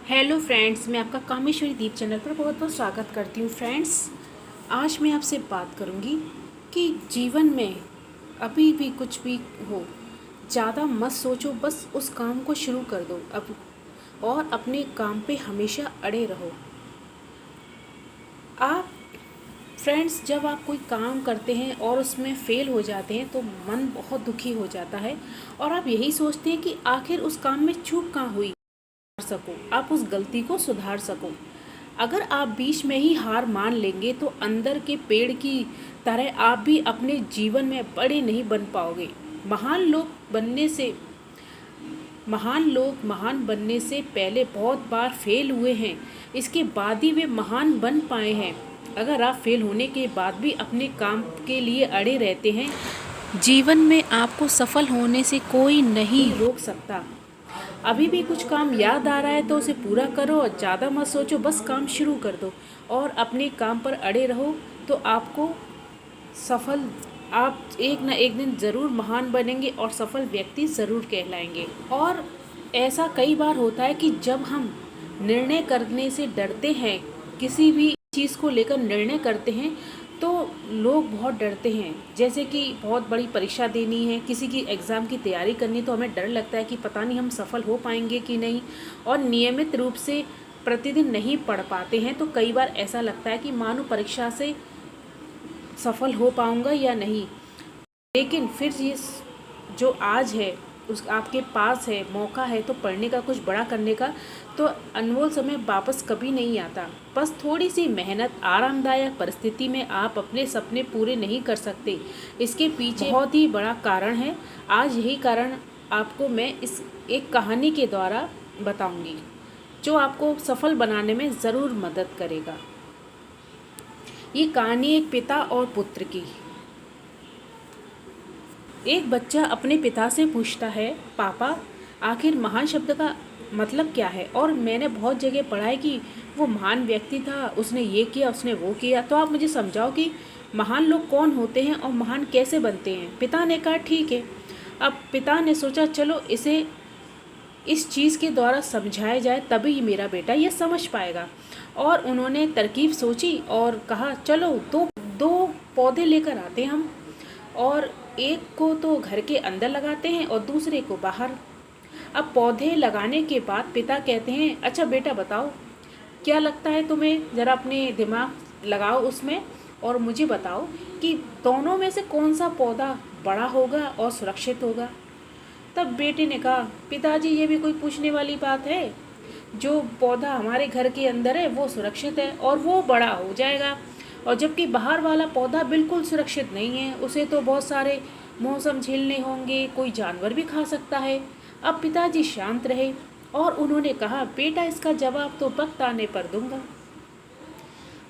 Hello friends, मैं आपका कामेश्वरी दीप channel पर बहुत बहुत स्वागत करती हूँ। फ्रेंड्स, आज मैं आपसे बात करूँगी कि जीवन में अभी भी कुछ भी हो, ज़्यादा मत सोचो, बस उस काम को शुरू कर दो अब और अपने काम पे हमेशा अड़े रहो। आप फ्रेंड्स, जब आप कोई काम करते हैं और उसमें फ़ेल हो जाते हैं तो मन बहुत दुखी हो जाता है और आप यही सोचते हैं कि आखिर उस काम में चूक कहाँ हुई, सको आप उस गलती को सुधार सको। अगर आप बीच में ही हार मान लेंगे तो अंदर के पेड़ की तरह आप भी अपने जीवन में बड़े नहीं बन पाओगे। महान लोग महान बनने से पहले बहुत बार फेल हुए हैं, इसके बाद ही वे महान बन पाए हैं। अगर आप फेल होने के बाद भी अपने काम के लिए अड़े रहते हैं, जीवन में आपको सफल होने से कोई नहीं रोक सकता। अभी भी कुछ काम याद आ रहा है तो उसे पूरा करो और ज़्यादा मत सोचो, बस काम शुरू कर दो और अपने काम पर अड़े रहो तो आपको सफल आप एक ना एक दिन ज़रूर महान बनेंगे और सफल व्यक्ति ज़रूर कहलाएंगे। और ऐसा कई बार होता है कि जब हम निर्णय करने से डरते हैं, किसी भी चीज़ को लेकर निर्णय करते हैं तो लोग बहुत डरते हैं। जैसे कि बहुत बड़ी परीक्षा देनी है, किसी की एग्ज़ाम की तैयारी करनी, तो हमें डर लगता है कि पता नहीं हम सफल हो पाएंगे कि नहीं, और नियमित रूप से प्रतिदिन नहीं पढ़ पाते हैं तो कई बार ऐसा लगता है कि मानो परीक्षा से सफल हो पाऊंगा या नहीं। लेकिन फिर ये जो आज है उस आपके पास है, मौका है तो पढ़ने का, कुछ बड़ा करने का, तो अनमोल समय वापस कभी नहीं आता। बस थोड़ी सी मेहनत, आरामदायक परिस्थिति में आप अपने सपने पूरे नहीं कर सकते, इसके पीछे बहुत ही बड़ा कारण है। आज यही कारण आपको मैं इस एक कहानी के द्वारा बताऊंगी जो आपको सफल बनाने में ज़रूर मदद करेगा। ये कहानी एक पिता और पुत्र की। एक बच्चा अपने पिता से पूछता है, पापा, आखिर महान शब्द का मतलब क्या है? और मैंने बहुत जगह पढ़ा है कि वो महान व्यक्ति था, उसने ये किया, उसने वो किया, तो आप मुझे समझाओ कि महान लोग कौन होते हैं और महान कैसे बनते हैं। पिता ने कहा, ठीक है। अब पिता ने सोचा, चलो इसे इस चीज़ के द्वारा समझाया जाए तभी मेरा बेटा ये समझ पाएगा। और उन्होंने तरकीब सोची और कहा, चलो दो दो पौधे लेकर आते हैं हम, और एक को तो घर के अंदर लगाते हैं और दूसरे को बाहर। अब पौधे लगाने के बाद पिता कहते हैं, अच्छा बेटा बताओ, क्या लगता है तुम्हें, ज़रा अपने दिमाग लगाओ उसमें और मुझे बताओ कि दोनों में से कौन सा पौधा बड़ा होगा और सुरक्षित होगा। तब बेटे ने कहा, पिताजी ये भी कोई पूछने वाली बात है, जो पौधा हमारे घर के अंदर है वो सुरक्षित है और वो बड़ा हो जाएगा, और जबकि बाहर वाला पौधा बिल्कुल सुरक्षित नहीं है, उसे तो बहुत सारे मौसम झेलने होंगे, कोई जानवर भी खा सकता है। अब पिताजी शांत रहे और उन्होंने कहा, बेटा इसका जवाब तो वक्त आने पर दूंगा।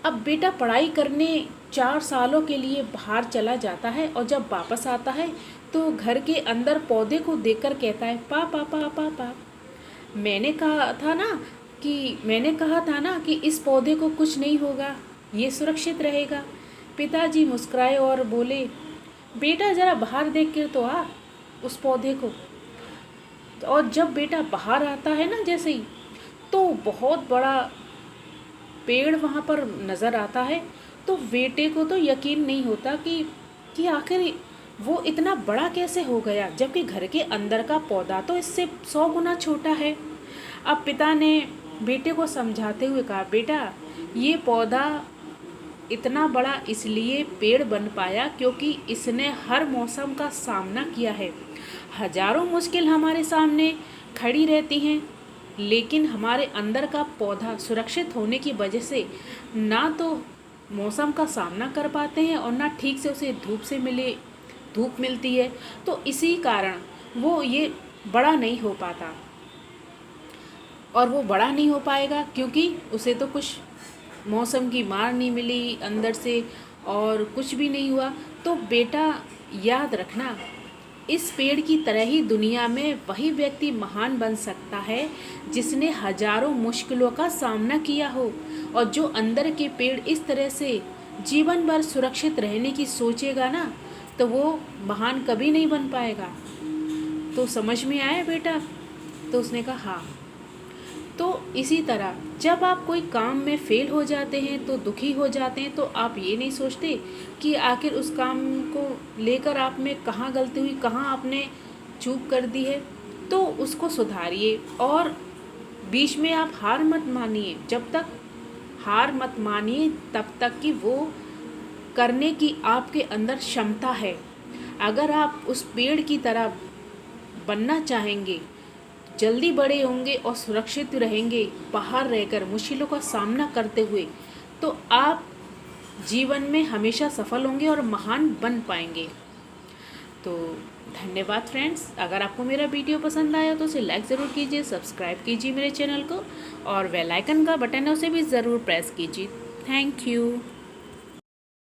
अब बेटा पढ़ाई करने 4 सालों के लिए बाहर चला जाता है और जब वापस आता है तो घर के अंदर पौधे को देखकर कहता है, पापा पापा पापा, मैंने कहा था ना कि इस पौधे को कुछ नहीं होगा, ये सुरक्षित रहेगा। पिताजी मुस्कुराए और बोले, बेटा ज़रा बाहर देख कर तो आ उस पौधे को। और जब बेटा बाहर आता है ना, जैसे ही, तो बहुत बड़ा पेड़ वहाँ पर नज़र आता है। तो बेटे को तो यकीन नहीं होता कि आखिर वो इतना बड़ा कैसे हो गया, जबकि घर के अंदर का पौधा तो इससे 100 गुना छोटा है। अब पिता ने बेटे को समझाते हुए कहा, बेटा ये पौधा इतना बड़ा इसलिए पेड़ बन पाया क्योंकि इसने हर मौसम का सामना किया है। हजारों मुश्किल हमारे सामने खड़ी रहती हैं, लेकिन हमारे अंदर का पौधा सुरक्षित होने की वजह से ना तो मौसम का सामना कर पाते हैं और ना ठीक से उसे धूप मिलती है, तो इसी कारण वो ये बड़ा नहीं हो पाता। और वो बड़ा नहीं हो पाएगा क्योंकि उसे तो कुछ मौसम की मार नहीं मिली अंदर से और कुछ भी नहीं हुआ। तो बेटा याद रखना, इस पेड़ की तरह ही दुनिया में वही व्यक्ति महान बन सकता है जिसने हजारों मुश्किलों का सामना किया हो, और जो अंदर के पेड़ इस तरह से जीवन भर सुरक्षित रहने की सोचेगा ना, तो वो महान कभी नहीं बन पाएगा। तो समझ में आया बेटा? तो उसने कहा हाँ। तो इसी तरह जब आप कोई काम में फ़ेल हो जाते हैं तो दुखी हो जाते हैं, तो आप ये नहीं सोचते कि आखिर उस काम को लेकर आप में कहाँ गलती हुई, कहाँ आपने चूक कर दी है। तो उसको सुधारिए और बीच में आप हार मत मानिए। जब तक हार मत मानिए तब तक कि वो करने की आपके अंदर क्षमता है। अगर आप उस पेड़ की तरह बनना चाहेंगे, जल्दी बड़े होंगे और सुरक्षित रहेंगे बाहर रहकर मुश्किलों का सामना करते हुए, तो आप जीवन में हमेशा सफल होंगे और महान बन पाएंगे। तो धन्यवाद फ्रेंड्स। अगर आपको मेरा वीडियो पसंद आया तो उसे लाइक ज़रूर कीजिए, सब्सक्राइब कीजिए मेरे चैनल को, और बेल आइकन का बटन है उसे भी ज़रूर प्रेस कीजिए। Thank you.